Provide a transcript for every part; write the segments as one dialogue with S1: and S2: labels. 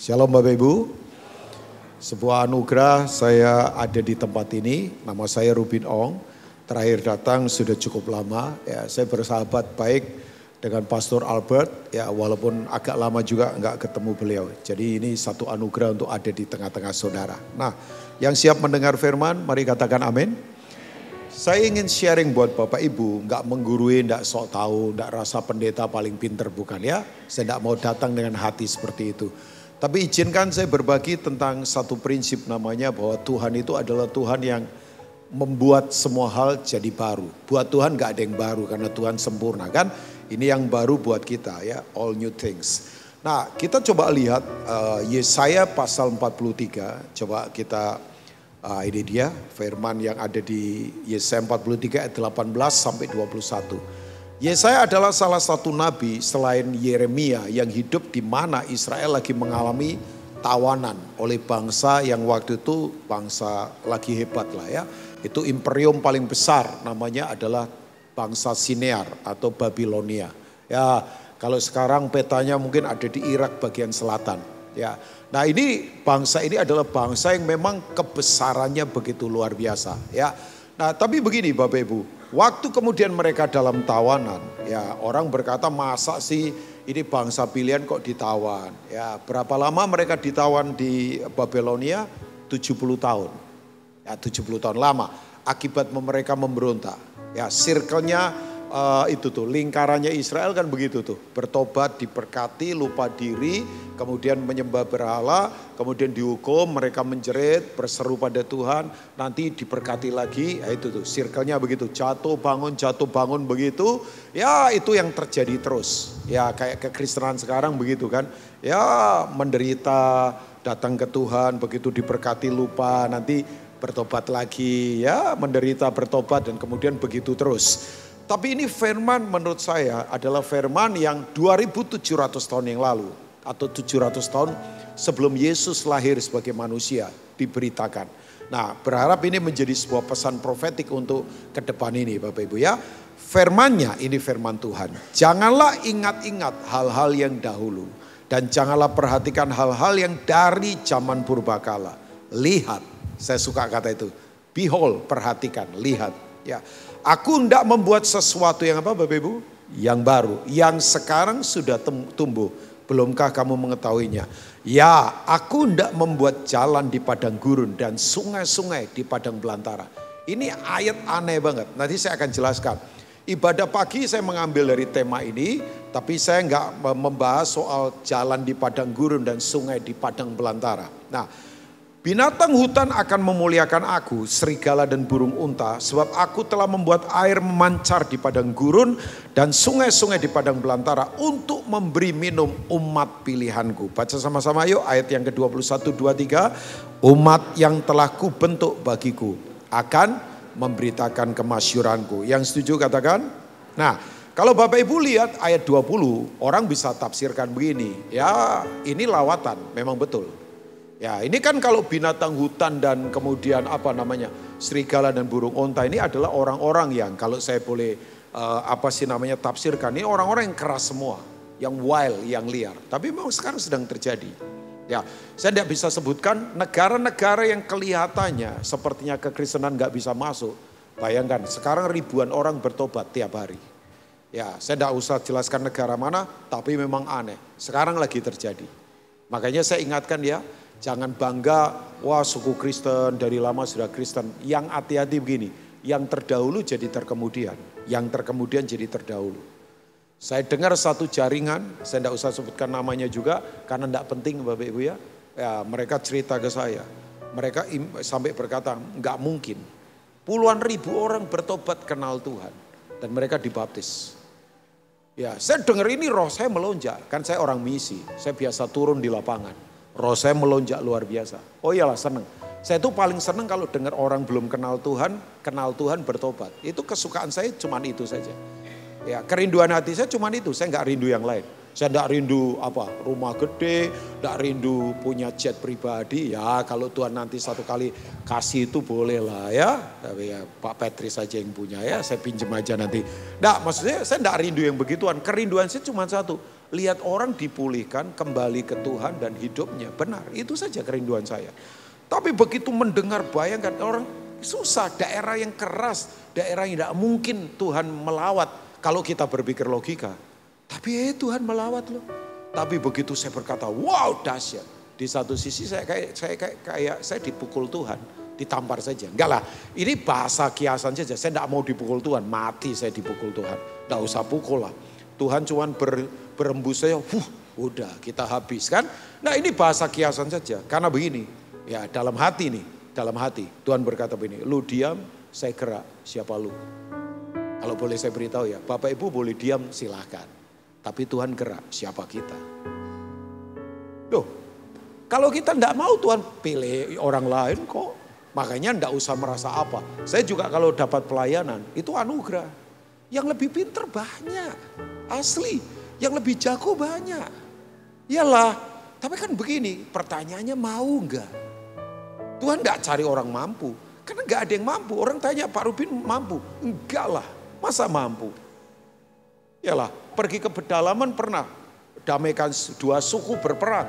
S1: Shalom Bapak Ibu. Sebuah anugerah saya ada di tempat ini. Nama saya Rubin Ong. Terakhir datang sudah cukup lama. Ya, saya bersahabat baik dengan Pastor Albert. Ya, walaupun agak lama juga nggak ketemu beliau. Jadi ini satu anugerah untuk ada di tengah-tengah saudara. Nah, yang siap mendengar firman, mari katakan amin. Saya ingin sharing buat Bapak Ibu, nggak menggurui, nggak sok tahu, nggak rasa pendeta paling pinter, bukan ya. Saya nggak mau datang dengan hati seperti itu. Tapi izinkan saya berbagi tentang satu prinsip namanya bahwa Tuhan itu adalah Tuhan yang membuat semua hal jadi baru. Buat Tuhan gak ada yang baru karena Tuhan sempurna kan. Ini yang baru buat kita ya, all new things. Nah kita coba lihat Yesaya pasal 43. Coba kita, ini dia firman yang ada di Yesaya 43 ayat 18 sampai 21. Yesaya adalah salah satu nabi selain Yeremia yang hidup di mana Israel lagi mengalami tawanan oleh bangsa yang waktu itu bangsa lagi hebat lah ya. Itu imperium paling besar namanya adalah bangsa Sinear atau Babilonia. Ya, kalau sekarang petanya mungkin ada di Irak bagian selatan ya. Nah, ini bangsa ini adalah bangsa yang memang kebesarannya begitu luar biasa ya. Nah, tapi begini Bapak Ibu. Waktu kemudian mereka dalam tawanan, ya orang berkata masa sih ini bangsa pilihan kok ditawan. Ya berapa lama mereka ditawan di Babilonia? 70 tahun. Ya 70 tahun lama akibat mereka memberontak. Ya circle-nya itu tuh lingkarannya Israel kan begitu tuh. Bertobat, diberkati, lupa diri, kemudian menyembah berhala, kemudian dihukum, mereka menjerit, berseru pada Tuhan, nanti diberkati lagi. Ya itu tuh circle-nya begitu, jatuh bangun begitu. Ya itu yang terjadi terus. Ya kayak kekristenan sekarang begitu kan. Ya menderita, datang ke Tuhan, begitu diberkati lupa, nanti bertobat lagi. Ya menderita, bertobat dan kemudian begitu terus. Tapi ini firman menurut saya adalah firman yang 2700 tahun yang lalu atau 700 tahun sebelum Yesus lahir sebagai manusia diberitakan. Nah berharap ini menjadi sebuah pesan profetik untuk ke depan ini Bapak Ibu ya. Firmannya ini firman Tuhan. Janganlah ingat-ingat hal-hal yang dahulu. Dan janganlah perhatikan hal-hal yang dari zaman purbakala. Lihat, saya suka kata itu. Behold, perhatikan, lihat ya. Aku hendak membuat sesuatu yang apa Bapak Ibu? Yang baru, yang sekarang sudah tumbuh. Belumkah kamu mengetahuinya? Ya, aku hendak membuat jalan di padang gurun dan sungai-sungai di padang belantara. Ini ayat aneh banget, nanti saya akan jelaskan. Ibadah pagi saya mengambil dari tema ini, tapi saya enggak membahas soal jalan di padang gurun dan sungai di padang belantara. Nah, binatang hutan akan memuliakan aku, serigala dan burung unta, sebab aku telah membuat air memancar di padang gurun dan sungai-sungai di padang belantara untuk memberi minum umat pilihanku. Baca sama-sama yuk ayat yang ke-21, 23. Umat yang telah kubentuk bagiku akan memberitakan kemasyuranku. Yang setuju katakan? Nah, kalau Bapak Ibu lihat ayat 20, orang bisa tafsirkan begini. Ya, ini lawatan, memang betul. Ya ini kan kalau binatang hutan dan kemudian apa namanya serigala dan burung unta ini adalah orang-orang yang kalau saya boleh tafsirkan ini orang-orang yang keras semua, yang wild, yang liar. Tapi memang sekarang sedang terjadi. Ya saya tidak bisa sebutkan negara-negara yang kelihatannya sepertinya kekristenan nggak bisa masuk. Bayangkan sekarang ribuan orang bertobat tiap hari. Ya saya tidak usah jelaskan negara mana, tapi memang aneh. Sekarang lagi terjadi. Makanya saya ingatkan ya. Jangan bangga, wah suku Kristen dari lama sudah Kristen. Yang hati-hati begini, yang terdahulu jadi terkemudian. Yang terkemudian jadi terdahulu. Saya dengar satu jaringan, saya tidak usah sebutkan namanya juga. Karena tidak penting Bapak Ibu ya. Ya mereka cerita ke saya. Mereka sampai berkata, enggak mungkin. Puluhan ribu orang bertobat kenal Tuhan. Dan mereka dibaptis. Ya saya dengar ini roh saya melonjak. Kan saya orang misi, saya biasa turun di lapangan. Roh saya melonjak luar biasa. Oh iyalah senang. Saya tuh paling senang kalau dengar orang belum kenal Tuhan bertobat. Itu kesukaan saya cuman itu saja. Ya kerinduan hati saya cuman itu, saya nggak rindu yang lain. Saya nggak rindu rumah gede, nggak rindu punya jet pribadi. Ya kalau Tuhan nanti satu kali kasih itu boleh lah ya. Tapi ya Pak Petri saja yang punya ya, saya pinjam aja nanti. Nggak, maksudnya saya nggak rindu yang begituan. Kerinduan saya cuma satu. Lihat orang dipulihkan, kembali ke Tuhan dan hidupnya. Benar, itu saja kerinduan saya. Tapi begitu mendengar, bayangkan orang susah, daerah yang keras, daerah yang tidak mungkin Tuhan melawat. Kalau kita berpikir logika. Tapi Tuhan melawat loh. Tapi begitu saya berkata, wow dahsyat. Di satu sisi saya dipukul Tuhan, ditampar saja. Enggak lah, ini bahasa kiasan saja. Saya tidak mau dipukul Tuhan, mati saya dipukul Tuhan. Tidak usah pukul lah. Tuhan cuman berembus saya, udah kita habis kan. Nah ini bahasa kiasan saja. Karena begini, ya dalam hati nih, dalam hati. Tuhan berkata begini, lu diam, saya gerak, siapa lu? Kalau boleh saya beritahu ya, Bapak Ibu boleh diam silahkan. Tapi Tuhan gerak, siapa kita? Loh, kalau kita tidak mau Tuhan pilih orang lain kok. Makanya tidak usah merasa apa. Saya juga kalau dapat pelayanan, itu anugerah. Yang lebih pinter banyak, asli. Yang lebih jago banyak. Iyalah, tapi kan begini, pertanyaannya mau enggak? Tuhan enggak cari orang mampu. Karena enggak ada yang mampu. Orang tanya Pak Rubin mampu. Enggak lah, masa mampu? Iyalah, pergi ke pedalaman pernah. Damaikan dua suku berperang.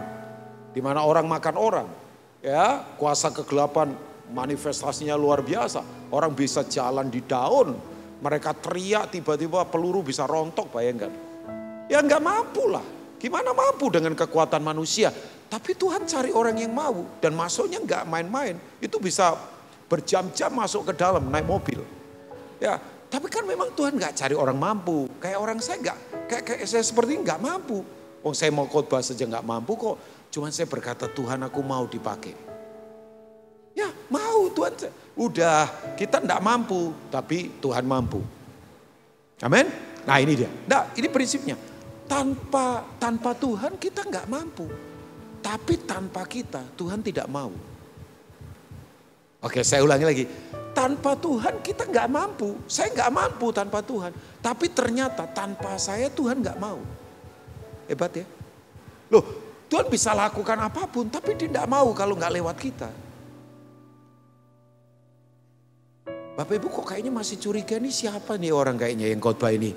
S1: Di mana orang makan orang. Ya, kuasa kegelapan manifestasinya luar biasa. Orang bisa jalan di daun. Mereka teriak tiba-tiba peluru bisa rontok, bayangkan. Ya enggak mampu lah. Gimana mampu dengan kekuatan manusia? Tapi Tuhan cari orang yang mau. Dan masuknya enggak main-main. Itu bisa berjam-jam masuk ke dalam naik mobil. Ya, tapi kan memang Tuhan enggak cari orang mampu. Kayak orang saya enggak, kayak saya seperti ini enggak mampu. Oh saya mau khotbah saja enggak mampu kok. Cuman saya berkata Tuhan aku mau dipakai. Ya mau Tuhan. Udah kita enggak mampu. Tapi Tuhan mampu. Amin. Nah ini dia. Nah ini prinsipnya. Tanpa Tuhan kita enggak mampu. Tapi tanpa kita Tuhan tidak mau. Oke saya ulangi lagi. Tanpa Tuhan kita enggak mampu. Saya enggak mampu tanpa Tuhan. Tapi ternyata tanpa saya Tuhan enggak mau. Hebat ya. Loh Tuhan bisa lakukan apapun. Tapi dia enggak mau kalau enggak lewat kita. Bapak Ibu kok kayaknya masih curiga nih siapa nih orang kayaknya yang khotbah ini.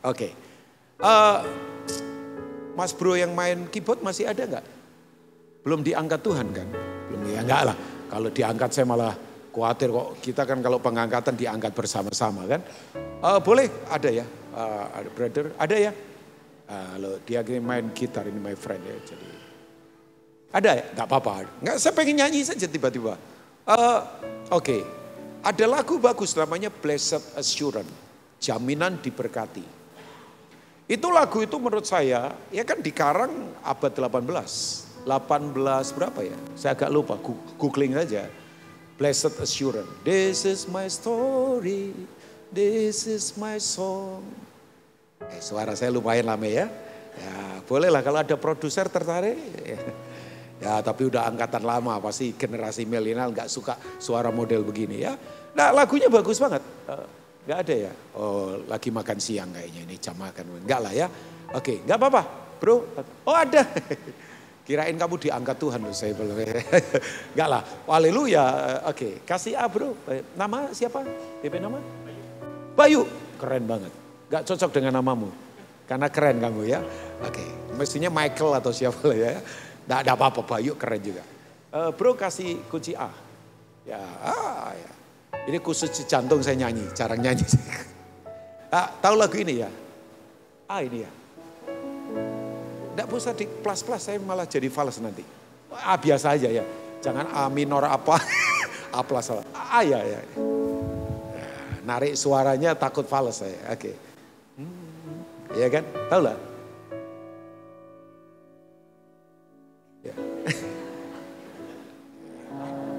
S1: Oke. Mas bro yang main keyboard masih ada enggak? Belum diangkat Tuhan kan? Belum ya enggak lah. Kalau diangkat saya malah khawatir kok. Kita kan kalau pengangkatan diangkat bersama-sama kan. Boleh ada ya. Ada brother ada ya. Kalau dia main gitar ini my friend ya. Jadi ada ya? Enggak apa-apa. Enggak saya pengen nyanyi saja tiba-tiba. Oke. Ada lagu bagus namanya Blessed Assurance. Jaminan diberkati. Itu lagu itu menurut saya, ya kan dikarang abad 18. 18 berapa ya? Saya agak lupa, googling saja. Blessed Assurance. This is my story, this is my song. Suara saya lumayan lama ya. Ya bolehlah kalau ada produser tertarik. Ya tapi udah angkatan lama, pasti generasi milenial gak suka suara model begini ya. Nah lagunya bagus banget. Gak ada ya? Oh lagi makan siang kayaknya ini jam makan. Enggak lah ya. Oke enggak apa-apa bro. Oh ada. Kirain kamu diangkat Tuhan loh saya belum. Enggak lah. Haleluya. Oke kasih A bro. Nama siapa? DP nama? Bayu. Keren banget. Gak cocok dengan namamu. Karena keren kamu ya. Oke. Mestinya Michael atau siapa lah ya. Enggak ada apa-apa Bayu keren juga. Bro kasih kunci A. Ya. Ya. Ini khusus jantung saya nyanyi, jarang nyanyi. Tahu lagu ini ya? Ini ya. Tidak usah di plus-plus, saya malah jadi fals nanti. Biasa aja ya. Jangan A minor apa, A plus. Ya. Narik suaranya takut fals saya. Oke. Iya kan? Tahu lah. Ya.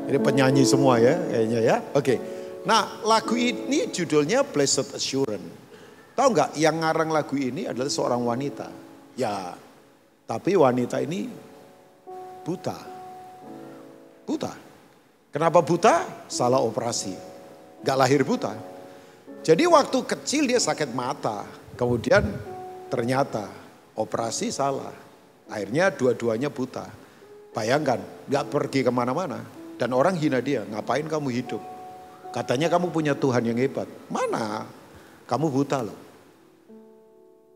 S1: Ini penyanyi semua ya kayaknya ya. Oke. Nah lagu ini judulnya Blessed Assurance. Tahu nggak yang ngarang lagu ini adalah seorang wanita. Ya tapi wanita ini buta. Buta. Kenapa buta? Salah operasi. Gak lahir buta. Jadi waktu kecil dia sakit mata. Kemudian ternyata operasi salah. Akhirnya dua-duanya buta. Bayangkan gak pergi kemana-mana. Dan orang hina dia, ngapain kamu hidup? Katanya kamu punya Tuhan yang hebat. Mana? Kamu buta loh.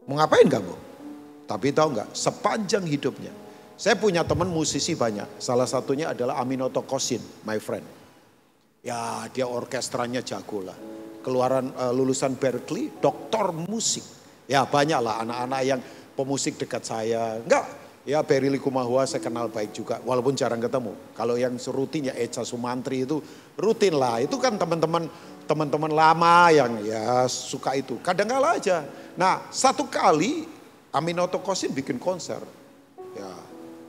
S1: Mau ngapain kamu? Tapi tahu nggak, sepanjang hidupnya. Saya punya teman musisi banyak. Salah satunya adalah Aminoto Kosin, my friend. Ya dia orkestranya jago lah. Keluaran lulusan Berkeley, doktor musik. Ya banyak lah anak-anak yang pemusik dekat saya. Enggak, ya Berry Likumahua saya kenal baik juga. Walaupun jarang ketemu. Kalau yang rutin ya Echa Sumantri itu rutin lah. Itu kan teman-teman lama yang ya suka itu. Kadang-kala aja. Nah satu kali Aminoto Kosin bikin konser. Ya,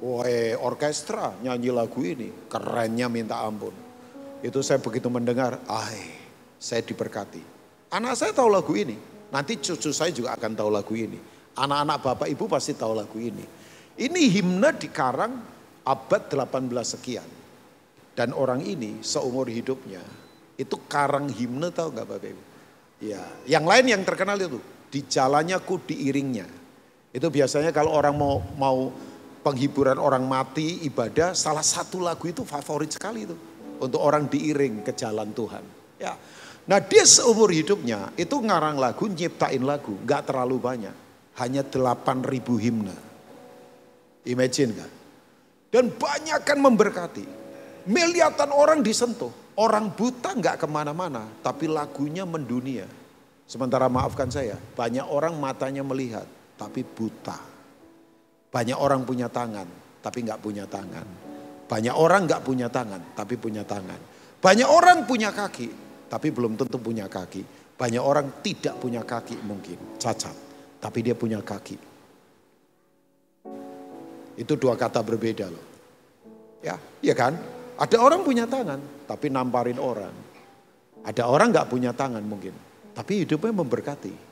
S1: woi orkestra nyanyi lagu ini. Kerennya minta ampun. Itu saya begitu mendengar, saya diberkati. Anak saya tahu lagu ini. Nanti cucu saya juga akan tahu lagu ini. Anak-anak bapak ibu pasti tahu lagu ini. Ini himne dikarang abad 18 sekian. Dan orang ini seumur hidupnya itu karang himne tahu nggak bapak ibu? Ya, yang lain yang terkenal itu di jalannya ku diiringnya. Itu biasanya kalau orang mau penghiburan orang mati, ibadah, salah satu lagu itu favorit sekali itu. Untuk orang diiring ke jalan Tuhan. Ya. Nah dia seumur hidupnya itu ngarang lagu, nyiptain lagu. Gak terlalu banyak. Hanya 8.000 himne. Imagine kan. Dan banyak kan memberkati. Miliatan orang disentuh. Orang buta gak kemana-mana. Tapi lagunya mendunia. Sementara maafkan saya, banyak orang matanya melihat. Tapi buta. Banyak orang punya tangan, tapi nggak punya tangan. Banyak orang nggak punya tangan, tapi punya tangan. Banyak orang punya kaki, tapi belum tentu punya kaki. Banyak orang tidak punya kaki mungkin, cacat, tapi dia punya kaki. Itu dua kata berbeda loh. Ya, iya kan? Ada orang punya tangan, tapi namparin orang. Ada orang nggak punya tangan mungkin, tapi hidupnya memberkati.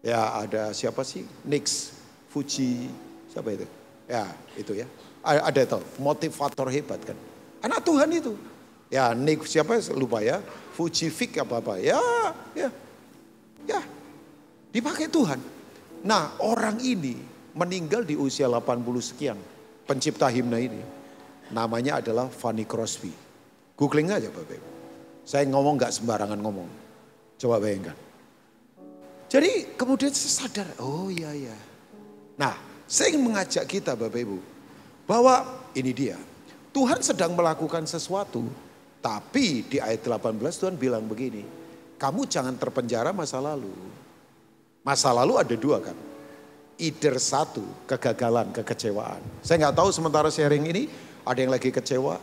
S1: Ya ada siapa sih? Nix, Fuji, siapa itu? Ya itu ya. Ada itu, motivator hebat kan. Anak Tuhan itu. Ya Nix siapa lupa ya. Fuji Fik apa-apa. Ya. Dipakai Tuhan. Nah orang ini meninggal di usia 80 sekian. Pencipta himne ini. Namanya adalah Fanny Crosby. Googling aja Bapak Ibu. Saya ngomong gak sembarangan ngomong. Coba bayangkan. Jadi kemudian saya sadar, oh iya. Nah saya ingin mengajak kita Bapak Ibu. Bahwa ini dia, Tuhan sedang melakukan sesuatu. Tapi di ayat 18 Tuhan bilang begini, kamu jangan terpenjara masa lalu. Masa lalu ada dua kan. Either satu, kegagalan, kekecewaan. Saya nggak tahu sementara sharing ini, ada yang lagi kecewa.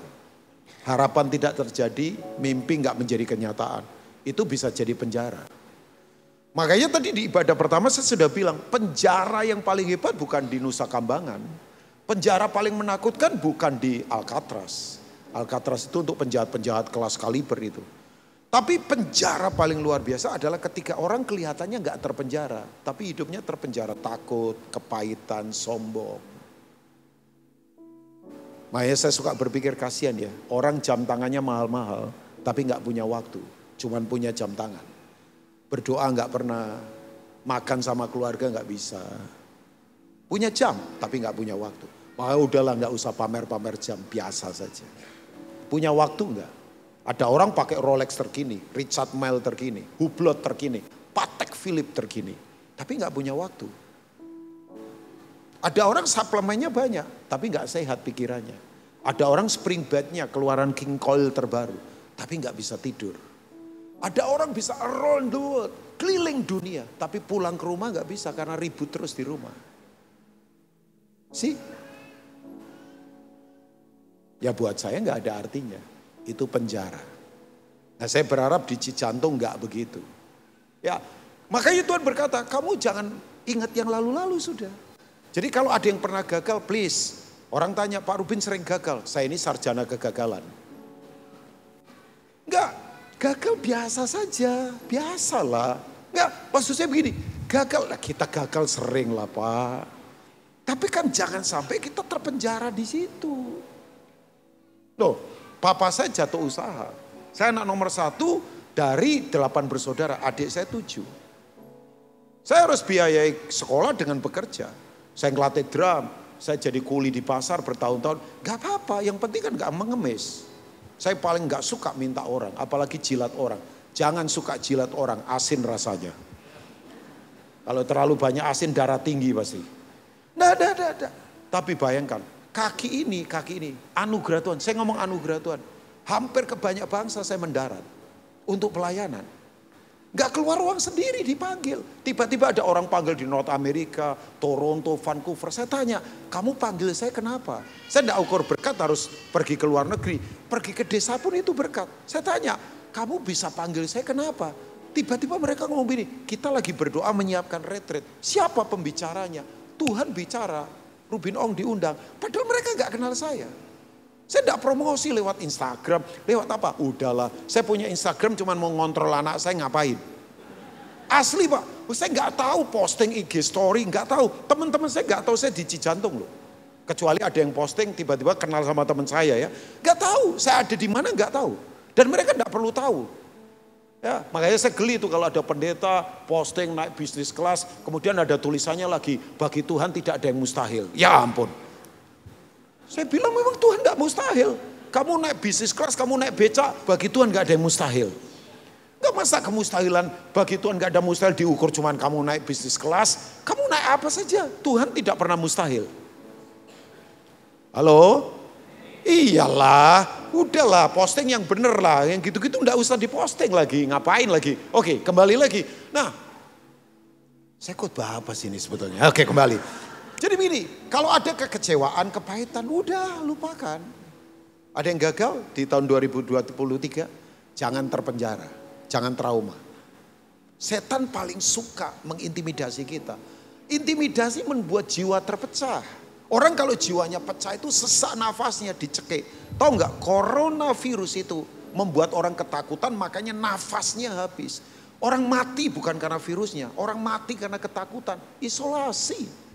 S1: Harapan tidak terjadi, mimpi nggak menjadi kenyataan. Itu bisa jadi penjara. Makanya tadi di ibadah pertama saya sudah bilang, penjara yang paling hebat bukan di Nusa Kambangan. Penjara paling menakutkan bukan di Alcatraz. Alcatraz itu untuk penjahat-penjahat kelas kaliber itu. Tapi penjara paling luar biasa adalah ketika orang kelihatannya gak terpenjara. Tapi hidupnya terpenjara, takut, kepahitan, sombong. Makanya saya suka berpikir kasihan ya. Orang jam tangannya mahal-mahal tapi gak punya waktu. Cuman punya jam tangan. Berdoa nggak pernah, makan sama keluarga nggak bisa. Punya jam tapi nggak punya waktu. Udahlah nggak usah pamer-pamer jam, biasa saja. Punya waktu nggak? Ada orang pakai Rolex terkini, Richard Mille terkini, Hublot terkini, Patek Philippe terkini. Tapi nggak punya waktu. Ada orang suplemennya banyak, tapi nggak sehat pikirannya. Ada orang spring bednya keluaran King Coil terbaru, tapi nggak bisa tidur. Ada orang bisa around the world, keliling dunia. Tapi pulang ke rumah gak bisa karena ribut terus di rumah. Ya buat saya gak ada artinya. Itu penjara. Nah saya berharap di Cijantung gak begitu. Ya makanya Tuhan berkata, kamu jangan ingat yang lalu-lalu sudah. Jadi kalau ada yang pernah gagal, please. Orang tanya, Pak Rubin sering gagal. Saya ini sarjana kegagalan. Enggak. Gagal biasa saja, biasalah. Enggak, maksud saya begini, gagal lah, kita gagal sering lah Pak. Tapi kan jangan sampai kita terpenjara di situ. Loh, papa saya jatuh usaha. Saya anak nomor 1 dari 8 bersaudara, adik saya 7. Saya harus biayai sekolah dengan bekerja. Saya ngelatih drum, saya jadi kuli di pasar bertahun-tahun. Gak apa-apa, yang penting kan gak mengemis. Saya paling gak suka minta orang, apalagi jilat orang. Jangan suka jilat orang, asin rasanya. Kalau terlalu banyak asin darah tinggi pasti. Nggak. Tapi bayangkan, kaki ini, anugerah Tuhan. Saya ngomong anugerah Tuhan. Hampir ke banyak bangsa saya mendarat untuk pelayanan. Gak keluar uang sendiri, dipanggil. Tiba-tiba ada orang panggil di North America, Toronto, Vancouver. Saya tanya, kamu panggil saya kenapa? Saya tidak ukur berkat harus pergi ke luar negeri. Pergi ke desa pun itu berkat. Saya tanya, kamu bisa panggil saya kenapa? Tiba-tiba mereka ngomong begini, kita lagi berdoa menyiapkan retreat. Siapa pembicaranya? Tuhan bicara, Rubin Ong diundang. Padahal mereka gak kenal saya. Saya tidak promosi lewat Instagram, lewat apa? Udahlah, saya punya Instagram cuma mau ngontrol anak saya ngapain. Asli Pak, saya nggak tahu posting IG story, nggak tahu. Teman-teman saya nggak tahu saya di Cijantung loh. Kecuali ada yang posting tiba-tiba kenal sama teman saya ya. Nggak tahu, saya ada di mana nggak tahu. Dan mereka nggak perlu tahu. Ya, makanya saya geli tuh kalau ada pendeta posting naik bisnis kelas, kemudian ada tulisannya lagi, bagi Tuhan tidak ada yang mustahil. Ya ampun. Saya bilang memang Tuhan gak mustahil. Kamu naik bisnis kelas, kamu naik becak, bagi Tuhan gak ada yang mustahil. Gak masa kemustahilan, bagi Tuhan gak ada mustahil diukur cuman kamu naik bisnis kelas. Kamu naik apa saja, Tuhan tidak pernah mustahil. Halo? Iyalah, udahlah posting yang bener lah. Yang gitu-gitu gak usah diposting lagi, ngapain lagi. Oke, kembali lagi. Nah, saya khotbah apa sih ini sebetulnya? Oke, kembali. Jadi begini, kalau ada kekecewaan, kepahitan, udah lupakan. Ada yang gagal di tahun 2023, jangan terpenjara, jangan trauma. Setan paling suka mengintimidasi kita. Intimidasi membuat jiwa terpecah. Orang kalau jiwanya pecah itu sesak nafasnya dicekik. Tahu nggak, coronavirus itu membuat orang ketakutan, makanya nafasnya habis. Orang mati bukan karena virusnya, orang mati karena ketakutan, isolasi.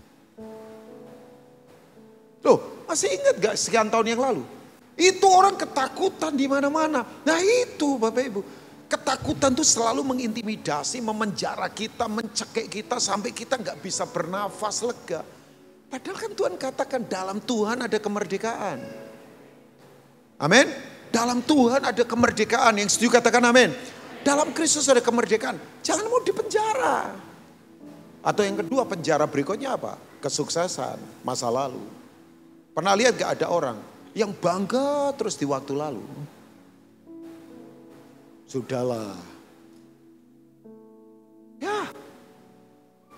S1: Loh, masih ingat gak sekian tahun yang lalu? Itu orang ketakutan di mana-mana. Nah itu Bapak Ibu, ketakutan itu selalu mengintimidasi, memenjara kita, mencekik kita sampai kita gak bisa bernafas lega. Padahal kan Tuhan katakan dalam Tuhan ada kemerdekaan. Amin. Dalam Tuhan ada kemerdekaan. Yang setuju katakan amin. Dalam Kristus ada kemerdekaan. Jangan mau dipenjara. Atau yang kedua, penjara berikutnya apa? Kesuksesan masa lalu. Pernah lihat gak ada orang yang bangga terus di waktu lalu? Sudahlah.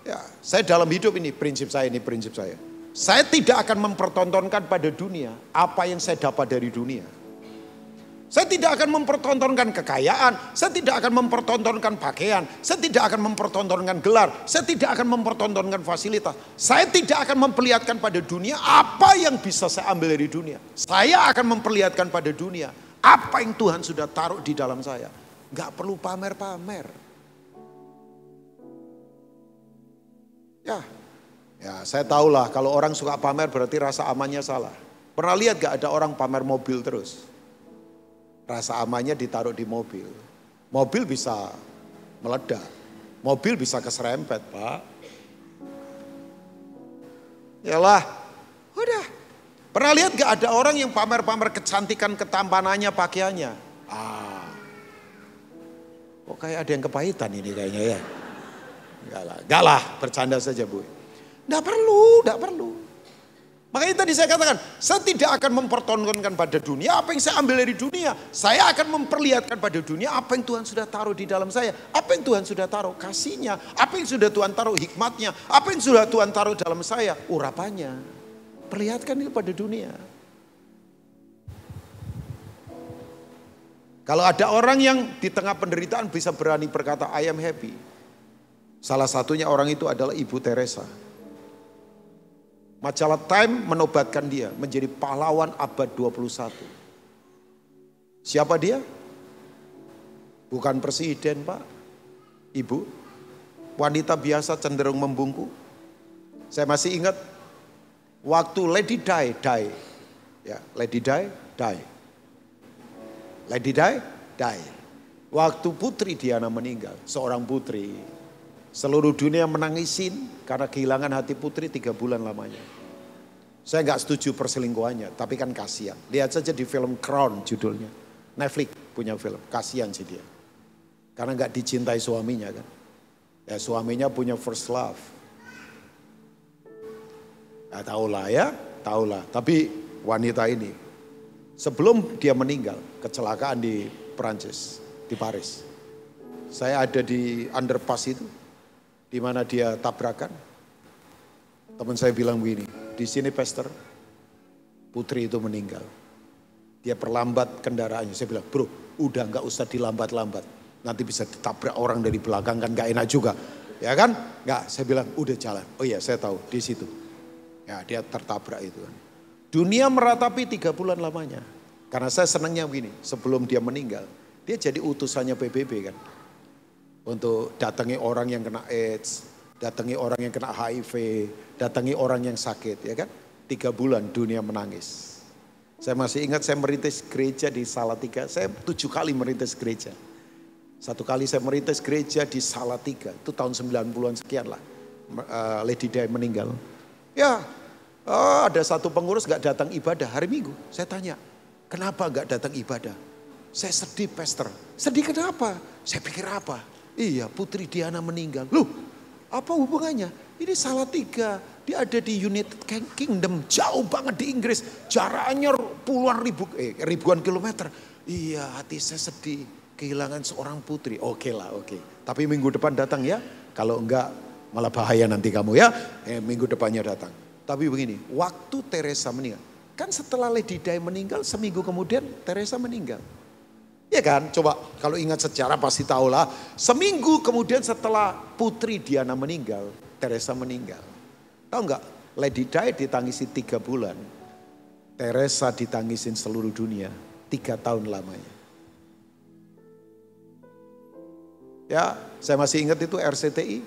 S1: Ya, saya dalam hidup ini prinsip saya. Saya tidak akan mempertontonkan pada dunia apa yang saya dapat dari dunia. Saya tidak akan mempertontonkan kekayaan, saya tidak akan mempertontonkan pakaian, saya tidak akan mempertontonkan gelar, saya tidak akan mempertontonkan fasilitas. Saya tidak akan memperlihatkan pada dunia apa yang bisa saya ambil dari dunia. Saya akan memperlihatkan pada dunia apa yang Tuhan sudah taruh di dalam saya. Gak perlu pamer-pamer. Ya, saya tahulah kalau orang suka pamer berarti rasa amannya salah. Pernah lihat gak ada orang pamer mobil terus? Rasa amannya ditaruh di mobil. Mobil bisa meledak. Mobil bisa keserempet, Pak. Yalah, udah. Pernah lihat gak ada orang yang pamer-pamer kecantikan, ketampanannya, pakaiannya? Kok kayak ada yang kepahitan ini kayaknya ya. Enggak lah, bercanda saja Bu. Enggak perlu. Makanya tadi saya katakan, saya tidak akan mempertontonkan pada dunia apa yang saya ambil dari dunia. Saya akan memperlihatkan pada dunia apa yang Tuhan sudah taruh di dalam saya. Apa yang Tuhan sudah taruh kasihnya. Apa yang sudah Tuhan taruh hikmatnya. Apa yang sudah Tuhan taruh dalam saya urapannya. Perlihatkan itu pada dunia. Kalau ada orang yang di tengah penderitaan bisa berani berkata I am happy. Salah satunya orang itu adalah Ibu Teresa. Majalah Time menobatkan dia menjadi pahlawan abad 21. Siapa dia? Bukan presiden Pak, Ibu. Wanita biasa cenderung membungkuk. Saya masih ingat waktu Lady Di. Ya, Lady Di. Lady Di. Waktu Putri Diana meninggal, seorang putri. Seluruh dunia menangisin karena kehilangan hati putri 3 bulan lamanya. Saya gak setuju perselingkuhannya, tapi kan kasihan. Lihat saja di film Crown judulnya. Netflix punya film, kasihan sih dia. Karena gak dicintai suaminya kan. Ya suaminya punya first love. Ya tahulah ya, tahulah. Tapi wanita ini sebelum dia meninggal, kecelakaan di Perancis, di Paris. Saya ada di underpass itu, di mana dia tabrakan. Teman saya bilang begini, di sini pastor, putri itu meninggal. Dia perlambat kendaraannya. Saya bilang, bro, udah nggak usah dilambat-lambat. Nanti bisa ditabrak orang dari belakang kan gak enak juga. Ya kan? Nggak, saya bilang udah jalan. Oh iya saya tahu di situ. Ya dia tertabrak itu kan. Dunia meratapi 3 bulan lamanya. Karena saya senangnya begini, sebelum dia meninggal, dia jadi utusannya PBB kan. Untuk datangi orang yang kena AIDS, datangi orang yang kena HIV, datangi orang yang sakit ya kan. 3 bulan dunia menangis. Saya masih ingat saya merintis gereja di Salatiga, saya 7 kali merintis gereja. 1 kali saya merintis gereja di Salatiga, itu tahun 90-an sekian lah. Lady Di meninggal. Ya, ada satu pengurus gak datang ibadah hari Minggu. Saya tanya, kenapa gak datang ibadah? Saya sedih pastor. Sedih kenapa? Saya pikir apa? Iya, Putri Diana meninggal. Loh, apa hubungannya? Ini Salatiga, dia ada di United Kingdom, jauh banget di Inggris. Jaraknya puluhan ribuan kilometer. Iya, hati saya sedih. Kehilangan seorang putri, oke lah, oke. Tapi minggu depan datang ya, kalau enggak malah bahaya nanti kamu ya. Minggu depannya datang. Tapi begini, waktu Teresa meninggal, kan setelah Lady Di meninggal, seminggu kemudian Teresa meninggal. Ya kan, coba kalau ingat sejarah pasti tahulah. Seminggu kemudian setelah Putri Diana meninggal, Teresa meninggal. Tahu enggak, Lady Di ditangisi 3 bulan, Teresa ditangisin seluruh dunia 3 tahun lamanya. Ya, saya masih ingat itu RCTI.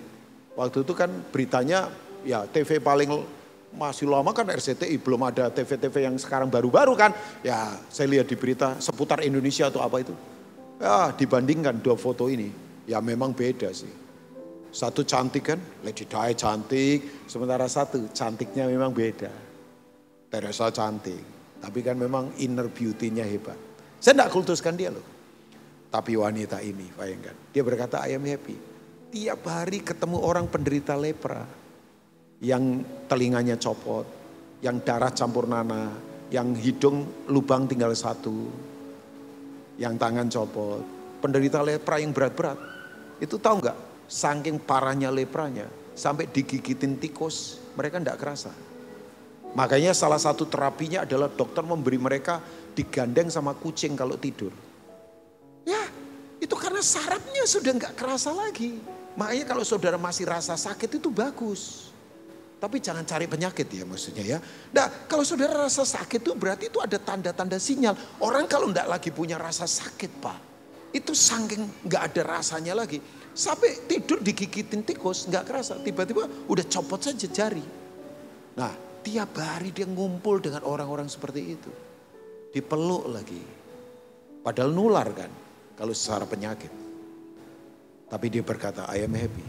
S1: Waktu itu kan beritanya, ya TV paling masih lama kan RCTI. Belum ada TV-TV yang sekarang baru-baru kan. Ya, saya lihat di berita seputar Indonesia atau apa itu. Ya, dibandingkan 2 foto ini. Ya memang beda sih. Satu cantik kan, Lady Di cantik. Sementara satu cantiknya memang beda. Teresa cantik. Tapi kan memang inner beauty-nya hebat. Saya tidak kultuskan dia loh. Tapi wanita ini, bayangkan, dia berkata I am happy. Tiap hari ketemu orang penderita lepra. Yang telinganya copot, yang darah campur nanah, yang hidung lubang tinggal 1. Yang tangan copot. Penderita lepra yang berat-berat. Itu tahu nggak? Saking parahnya lepranya, sampai digigitin tikus, mereka enggak kerasa. Makanya salah satu terapinya adalah dokter memberi mereka digandeng sama kucing kalau tidur. Ya, itu karena sarafnya sudah nggak kerasa lagi. Makanya kalau saudara masih rasa sakit itu bagus. Tapi jangan cari penyakit ya maksudnya ya. Nah, kalau saudara rasa sakit itu berarti itu ada tanda-tanda sinyal. Orang kalau nggak lagi punya rasa sakit Pak, itu saking nggak ada rasanya lagi. Sampai tidur digigitin tikus nggak kerasa. Tiba-tiba udah copot saja jari. Nah, tiap hari dia ngumpul dengan orang-orang seperti itu. Dipeluk lagi. Padahal nular kan. Kalau secara penyakit. Tapi dia berkata, I am happy.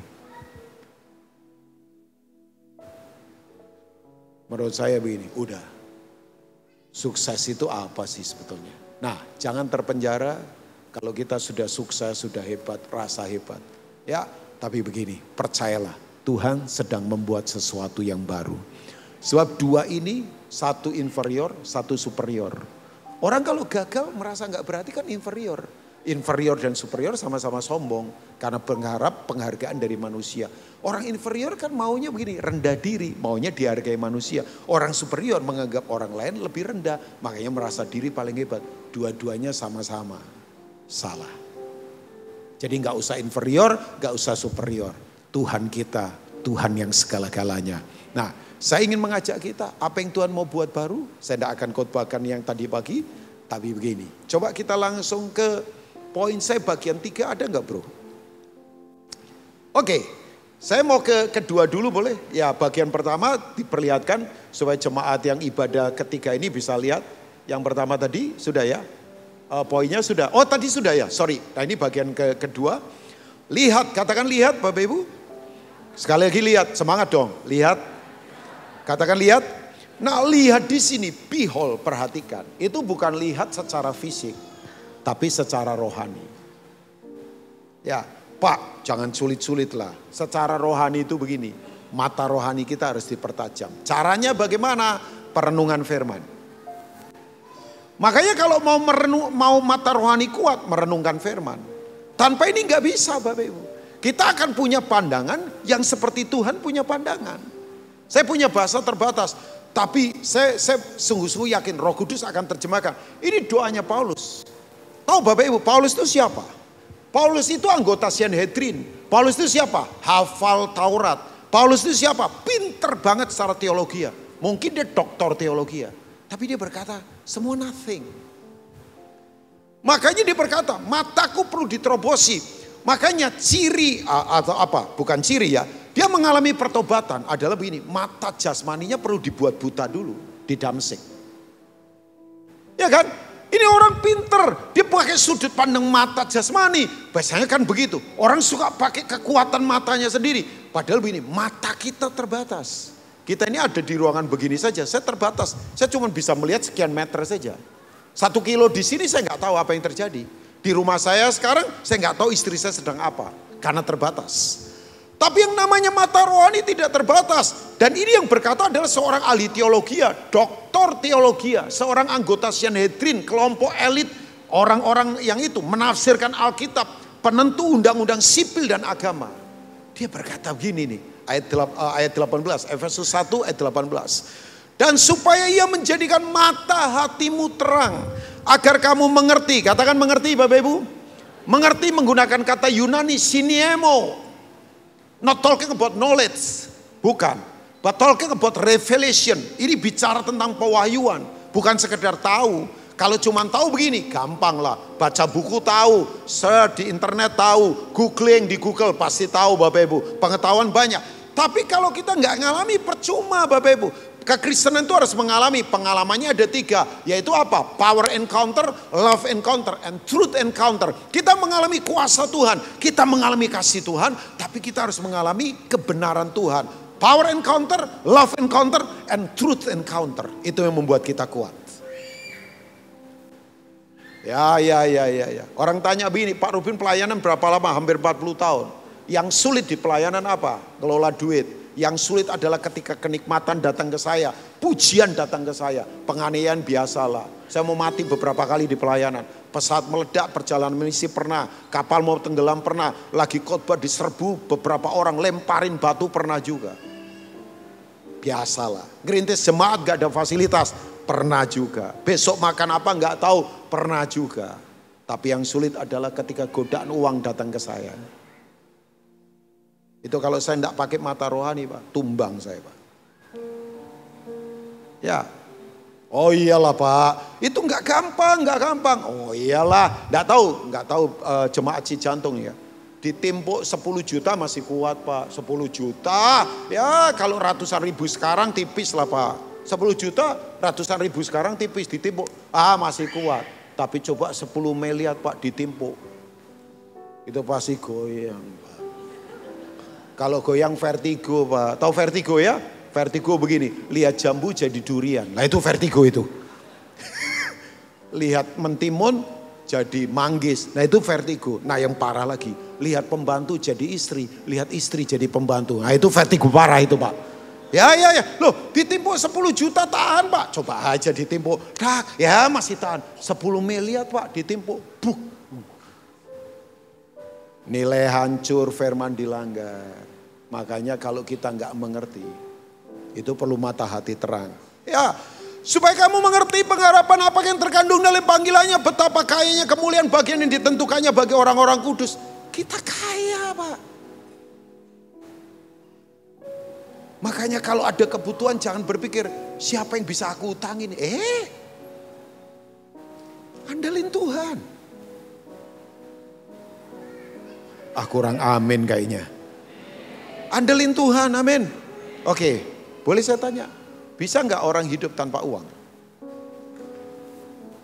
S1: Menurut saya begini, udah. Sukses itu apa sih sebetulnya? Nah, jangan terpenjara kalau kita sudah sukses, sudah hebat, rasa hebat. Ya, tapi begini, percayalah. Tuhan sedang membuat sesuatu yang baru. Sebab 2 ini, 1 inferior, 1 superior. Orang kalau gagal merasa nggak berarti kan inferior. Inferior dan superior sama-sama sombong karena mengharap penghargaan dari manusia. Orang inferior kan maunya begini, rendah diri, maunya dihargai manusia. Orang superior menganggap orang lain lebih rendah, makanya merasa diri paling hebat. Dua-duanya sama-sama salah. Jadi nggak usah inferior, nggak usah superior. Tuhan kita, Tuhan yang segala-galanya. Nah, saya ingin mengajak kita, apa yang Tuhan mau buat baru? Saya tidak akan khotbahkan yang tadi pagi, tapi begini. Coba kita langsung ke poin saya bagian 3, ada nggak bro? Oke, saya mau ke kedua dulu boleh? Ya bagian pertama diperlihatkan supaya jemaat yang ibadah ketiga ini bisa lihat. Yang pertama tadi sudah ya? Poinnya sudah, oh tadi sudah ya, sorry. Nah ini bagian kedua. Lihat, katakan lihat Bapak Ibu. Sekali lagi lihat, semangat dong, lihat. Katakan lihat. Nah lihat di sini, behold, perhatikan. Itu bukan lihat secara fisik. Tapi secara rohani. Ya, Pak, jangan sulit-sulit lah. Secara rohani itu begini, mata rohani kita harus dipertajam. Caranya bagaimana? Perenungan firman. Makanya kalau mau mata rohani kuat, merenungkan firman. Tanpa ini nggak bisa Bapak Ibu. Kita akan punya pandangan yang seperti Tuhan punya pandangan. Saya punya bahasa terbatas, tapi saya sungguh-sungguh yakin Roh Kudus akan terjemahkan. Ini doanya Paulus. Tahu Bapak Ibu, Paulus itu siapa? Paulus itu anggota Sanhedrin. Paulus itu siapa? Hafal Taurat. Paulus itu siapa? Pinter banget secara teologi. Mungkin dia doktor teologi. Tapi dia berkata, semua nothing. Makanya dia berkata, mataku perlu diterobosi. Makanya ciri atau apa? Bukan ciri ya. Dia mengalami pertobatan adalah begini. Mata jasmaninya perlu dibuat buta dulu di Damsik. Ya kan? Ini orang pinter, dia pakai sudut pandang mata jasmani. Biasanya kan begitu, orang suka pakai kekuatan matanya sendiri. Padahal begini, mata kita terbatas. Kita ini ada di ruangan begini saja, saya terbatas. Saya cuma bisa melihat sekian meter saja. 1 kilo di sini saya nggak tahu apa yang terjadi. Di rumah saya sekarang saya nggak tahu istri saya sedang apa, karena terbatas. Tapi yang namanya mata rohani tidak terbatas. Dan ini yang berkata adalah seorang ahli teologi, doktor teologi, seorang anggota Sanhedrin, kelompok elit, orang-orang yang itu menafsirkan Alkitab, penentu undang-undang sipil dan agama. Dia berkata begini nih, ayat 18, Efesus 1 ayat 18. Dan supaya ia menjadikan mata hatimu terang, agar kamu mengerti. Katakan mengerti Bapak Ibu. Mengerti menggunakan kata Yunani siniemo. Not talking about knowledge, bukan. But talking about revelation. Ini bicara tentang pewahyuan, bukan sekedar tahu. Kalau cuma tahu begini, gampang lah. Baca buku tahu, search di internet tahu, googling di Google pasti tahu Bapak Ibu. Pengetahuan banyak. Tapi kalau kita nggak ngalami percuma Bapak Ibu. Kekristenan itu harus mengalami, pengalamannya ada 3, yaitu apa? Power encounter, love encounter, and truth encounter. Kita mengalami kuasa Tuhan, kita mengalami kasih Tuhan, tapi kita harus mengalami kebenaran Tuhan. Power encounter, love encounter, and truth encounter. Itu yang membuat kita kuat. Ya. Orang tanya begini, Pak Rubin pelayanan berapa lama? Hampir 40 tahun. Yang sulit di pelayanan apa? Kelola duit. Yang sulit adalah ketika kenikmatan datang ke saya, pujian datang ke saya, penganiayaan biasalah. Saya mau mati beberapa kali di pelayanan. Pesawat meledak, perjalanan misi pernah, kapal mau tenggelam pernah, lagi khotbah diserbu beberapa orang lemparin batu pernah juga. Biasalah. Ngerintis jemaat gak ada fasilitas, pernah juga. Besok makan apa gak tahu, pernah juga. Tapi yang sulit adalah ketika godaan uang datang ke saya. Itu kalau saya tidak pakai mata rohani Pak, tumbang saya Pak. Ya, oh iyalah Pak, itu nggak gampang. Oh iyalah, nggak tahu jemaat Cijantung ya. Ditimpuk 10 juta masih kuat Pak, 10 juta. Ya kalau ratusan ribu sekarang tipis lah Pak. 10 juta, ratusan ribu sekarang tipis ditimpuk. Masih kuat. Tapi coba 10 miliar Pak ditimpuk. Itu pasti goyang Pak. Kalau goyang vertigo Pak, tahu vertigo ya? Vertigo begini, lihat jambu jadi durian. Nah itu vertigo itu. Lihat mentimun jadi manggis. Nah itu vertigo. Nah yang parah lagi, lihat pembantu jadi istri, lihat istri jadi pembantu. Nah itu vertigo parah itu Pak. Ya. Loh ditimpuk 10 juta tahan Pak. Coba aja ditimpuk. Ya masih tahan. 10 miliar Pak ditimpuk. Buk. Nilai hancur, firman dilanggar. Makanya kalau kita nggak mengerti, itu perlu mata hati terang. Ya, supaya kamu mengerti pengharapan apa yang terkandung dalam panggilannya, betapa kayanya kemuliaan bagian yang ditentukannya bagi orang-orang kudus. Kita kaya Pak. Makanya kalau ada kebutuhan jangan berpikir siapa yang bisa aku utangin. Andalin Tuhan. Kurang amin kayaknya. Andelin Tuhan, amin. Oke, boleh saya tanya, bisa nggak orang hidup tanpa uang?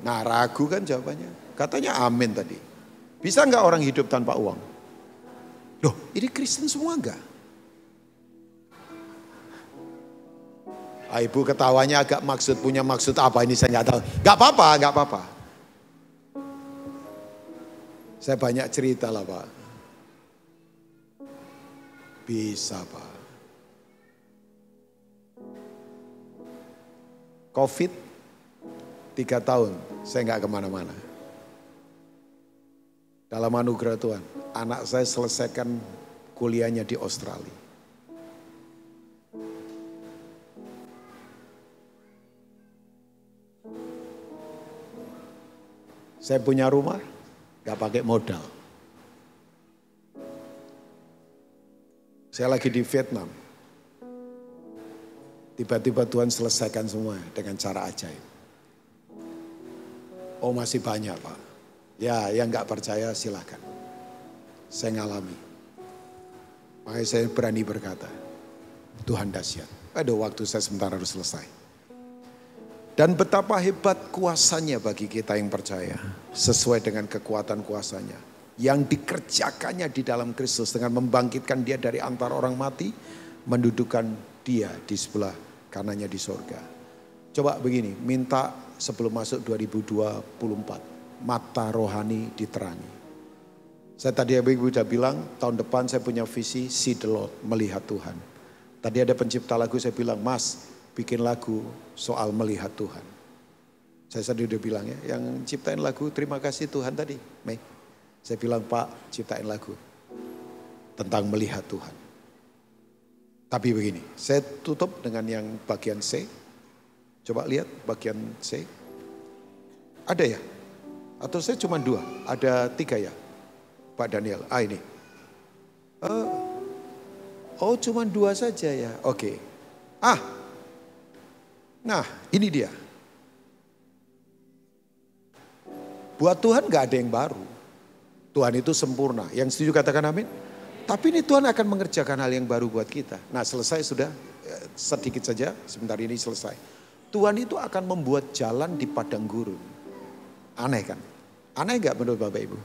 S1: Nah ragu kan jawabannya, katanya amin tadi. Bisa nggak orang hidup tanpa uang? Loh ini Kristen semua enggak? Ibu ketawanya agak punya maksud apa ini saya nggak tahu. Nggak apa-apa. Saya banyak cerita lah Pak. Bisa Pak. Covid 3 tahun saya nggak kemana-mana. Dalam anugerah Tuhan, anak saya selesaikan kuliahnya di Australia. Saya punya rumah, gak pakai modal. Saya lagi di Vietnam. Tiba-tiba Tuhan selesaikan semua dengan cara ajaib. Oh masih banyak Pak. Ya yang gak percaya silahkan. Saya ngalami. Makanya saya berani berkata, Tuhan dahsyat. Ada waktu saya sebentar harus selesai. Dan betapa hebat kuasanya bagi kita yang percaya. Sesuai dengan kekuatan kuasanya. Yang dikerjakannya di dalam Kristus dengan membangkitkan dia dari antara orang mati. Mendudukan dia di sebelah kanannya di sorga. Coba begini, minta sebelum masuk 2024. Mata rohani diterangi. Saya tadi ibu udah bilang tahun depan saya punya visi see the Lord, melihat Tuhan. Tadi ada pencipta lagu saya bilang, Mas bikin lagu soal melihat Tuhan. Saya tadi udah bilang ya, yang ciptain lagu terima kasih Tuhan tadi. Mei. Saya bilang Pak ciptain lagu tentang melihat Tuhan. Tapi begini, saya tutup dengan yang bagian C. Coba lihat bagian C. Ada ya? Atau saya cuma 2, ada 3 ya? Pak Daniel, ini. Oh cuma 2 saja ya, oke. Nah ini dia. Buat Tuhan gak ada yang baru. Tuhan itu sempurna, yang setuju katakan amin. Tapi ini Tuhan akan mengerjakan hal yang baru buat kita. Nah selesai sudah, sedikit saja, sebentar ini selesai. Tuhan itu akan membuat jalan di padang gurun. Aneh kan? Aneh gak menurut Bapak Ibu?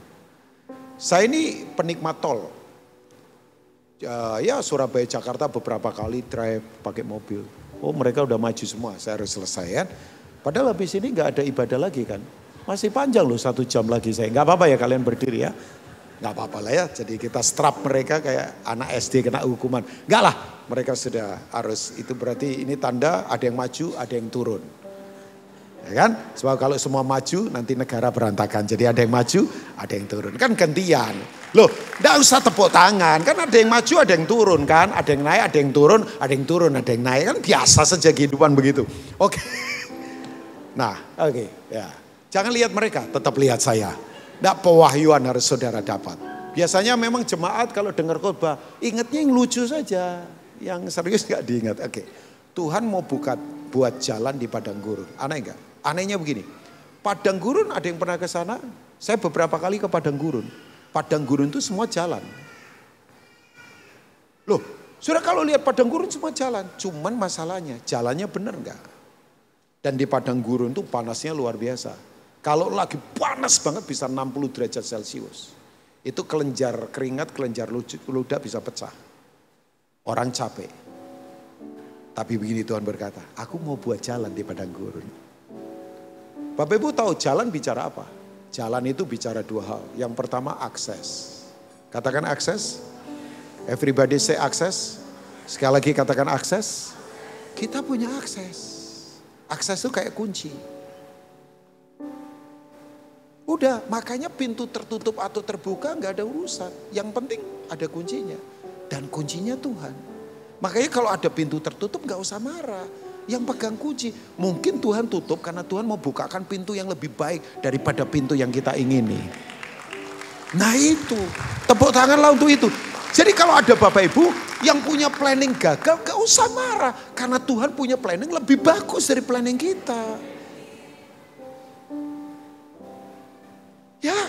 S1: Saya ini penikmat tol. Ya Surabaya Jakarta beberapa kali drive pakai mobil. Oh mereka udah maju semua, saya harus selesaikan. Padahal habis ini gak ada ibadah lagi kan. Masih panjang loh 1 jam lagi saya. Gak apa-apa ya kalian berdiri ya. Gak apa-apa lah ya, jadi kita strap mereka kayak anak SD kena hukuman. Enggak lah, mereka sudah harus, itu berarti ini tanda ada yang maju, ada yang turun. Ya kan? Sebab kalau semua maju nanti negara berantakan. Jadi ada yang maju, ada yang turun. Kan gantian. Loh, enggak usah tepuk tangan. Kan ada yang maju, ada yang turun kan. Ada yang naik, ada yang turun, ada yang turun, ada yang naik. Kan biasa saja kehidupan begitu. Oke. Nah, oke. Ya. Jangan lihat mereka, tetap lihat saya. Enggak pewahyuan harus saudara dapat. Biasanya memang jemaat kalau dengar khotbah, ingatnya yang lucu saja. Yang serius enggak diingat. Oke. Tuhan mau buat jalan di padang gurun. Aneh enggak? Anehnya begini, padang gurun ada yang pernah ke sana? Saya beberapa kali ke padang gurun. Padang gurun itu semua jalan. Loh, sudah kalau lihat padang gurun semua jalan. Cuman masalahnya, jalannya benar enggak? Dan di padang gurun itu panasnya luar biasa. Kalau lagi panas banget bisa 60 derajat Celcius. Itu kelenjar keringat, kelenjar ludah bisa pecah. Orang capek. Tapi begini Tuhan berkata, aku mau buat jalan di padang gurun. Bapak Ibu tahu jalan bicara apa? Jalan itu bicara 2 hal. Yang pertama akses. Katakan akses. Everybody say akses. Sekali lagi katakan akses. Kita punya akses. Akses itu kayak kunci. Udah, makanya pintu tertutup atau terbuka nggak ada urusan. Yang penting ada kuncinya. Dan kuncinya Tuhan. Makanya kalau ada pintu tertutup nggak usah marah. Yang pegang kunci. Mungkin Tuhan tutup karena Tuhan mau bukakan pintu yang lebih baik daripada pintu yang kita ingini. Nah itu, tepuk tanganlah untuk itu. Jadi kalau ada Bapak Ibu yang punya planning gagal, gak usah marah. Karena Tuhan punya planning lebih bagus dari planning kita. Ya,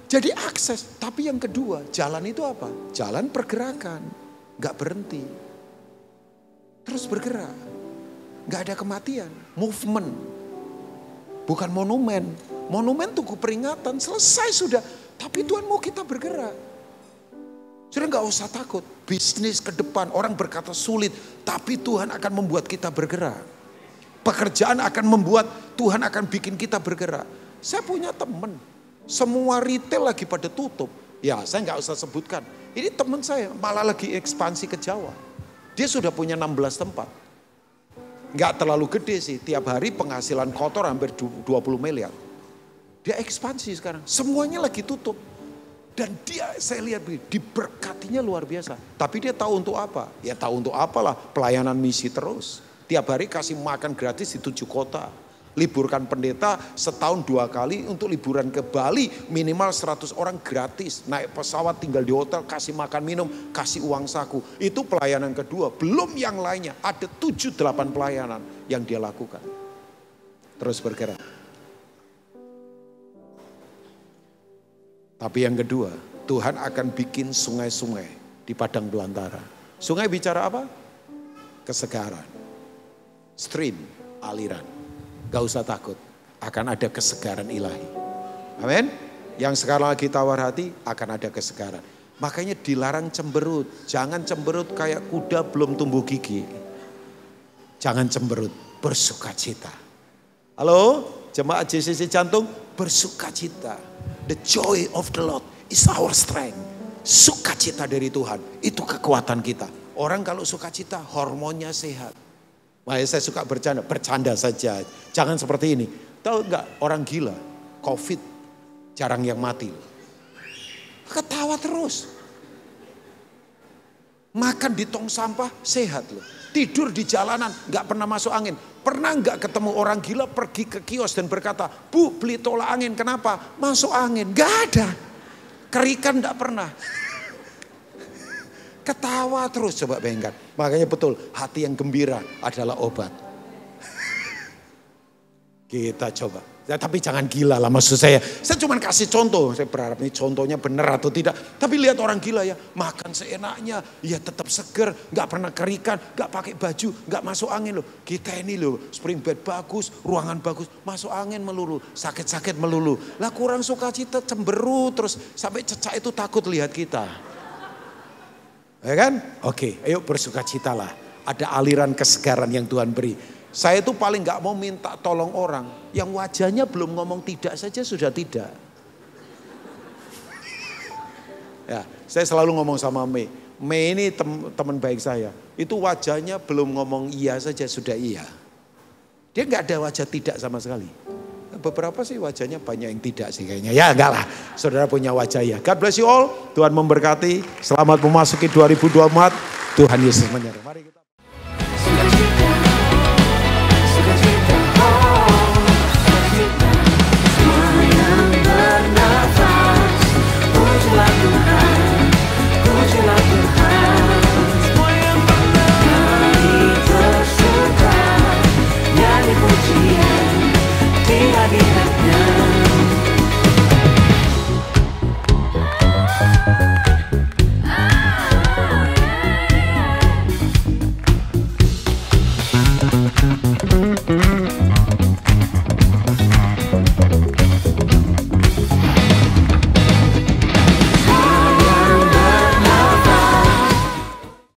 S1: jadi akses. Tapi yang kedua, jalan itu apa? Jalan pergerakan, gak berhenti. Terus bergerak. Gak ada kematian, movement. Bukan monumen. Monumen tunggu peringatan, selesai sudah. Tapi Tuhan mau kita bergerak. Sudah gak usah takut. Bisnis ke depan, orang berkata sulit. Tapi Tuhan akan membuat kita bergerak. Pekerjaan akan membuat Tuhan akan bikin kita bergerak. Saya punya teman. Semua retail lagi pada tutup. Ya saya nggak usah sebutkan. Ini teman saya malah lagi ekspansi ke Jawa. Dia sudah punya 16 tempat. Nggak terlalu gede sih, tiap hari penghasilan kotor hampir 20 miliar. Dia ekspansi sekarang, semuanya lagi tutup. Dan dia, saya lihat diberkatinya luar biasa. Tapi dia tahu untuk apa? Ya tahu untuk apalah, pelayanan misi terus. Tiap hari kasih makan gratis di 7 kota. Liburkan pendeta setahun 2 kali untuk liburan ke Bali. Minimal 100 orang gratis. Naik pesawat tinggal di hotel, kasih makan minum, kasih uang saku. Itu pelayanan kedua. Belum yang lainnya, ada 7-8 pelayanan yang dia lakukan. Terus bergerak. Tapi yang kedua, Tuhan akan bikin sungai-sungai di padang belantara. Sungai bicara apa? Kesegaran. Stream, aliran. Gak usah takut, akan ada kesegaran ilahi. Amin. Yang sekarang lagi tawar hati, akan ada kesegaran. Makanya dilarang cemberut. Jangan cemberut kayak kuda belum tumbuh gigi. Jangan cemberut, bersukacita. Halo, jemaat JCC Jantung, bersukacita. The joy of the Lord is our strength. Sukacita dari Tuhan, itu kekuatan kita. Orang kalau sukacita, hormonnya sehat. Makanya saya suka bercanda saja. Jangan seperti ini. Tahu enggak, orang gila, COVID, jarang yang mati. Ketawa terus. Makan di tong sampah, sehat loh. Tidur di jalanan, enggak pernah masuk angin. Pernah enggak ketemu orang gila pergi ke kios dan berkata, "Bu, beli tolak angin." Kenapa? Masuk angin. Enggak ada. Kerikan enggak pernah. Ketawa terus, coba bayangkan. Makanya betul, hati yang gembira adalah obat. Kita coba. Ya, tapi jangan gila lah maksud saya. Saya cuma kasih contoh. Saya berharap ini contohnya benar atau tidak. Tapi lihat orang gila ya. Makan seenaknya. Ya tetap seger. Gak pernah kerikan. Gak pakai baju. Gak masuk angin loh. Kita ini loh. Spring bed bagus. Ruangan bagus. Masuk angin melulu. Sakit-sakit melulu. Lah kurang sukacita cemberut. Terus sampai cecak itu takut lihat kita. Ya kan? Oke, ayo bersukacitalah. Ada aliran kesegaran yang Tuhan beri. Saya itu paling gak mau minta tolong orang. Yang wajahnya belum ngomong tidak saja sudah tidak. Ya, saya selalu ngomong sama Mei. Mei ini teman baik saya. Itu wajahnya belum ngomong iya saja sudah iya. Dia gak ada wajah tidak sama sekali. Beberapa sih wajahnya banyak yang tidak sih kayaknya. Ya enggak lah, saudara punya wajah ya. God bless you all. Tuhan memberkati. Selamat memasuki 2024. Tuhan Yesus menyertai. Mari kita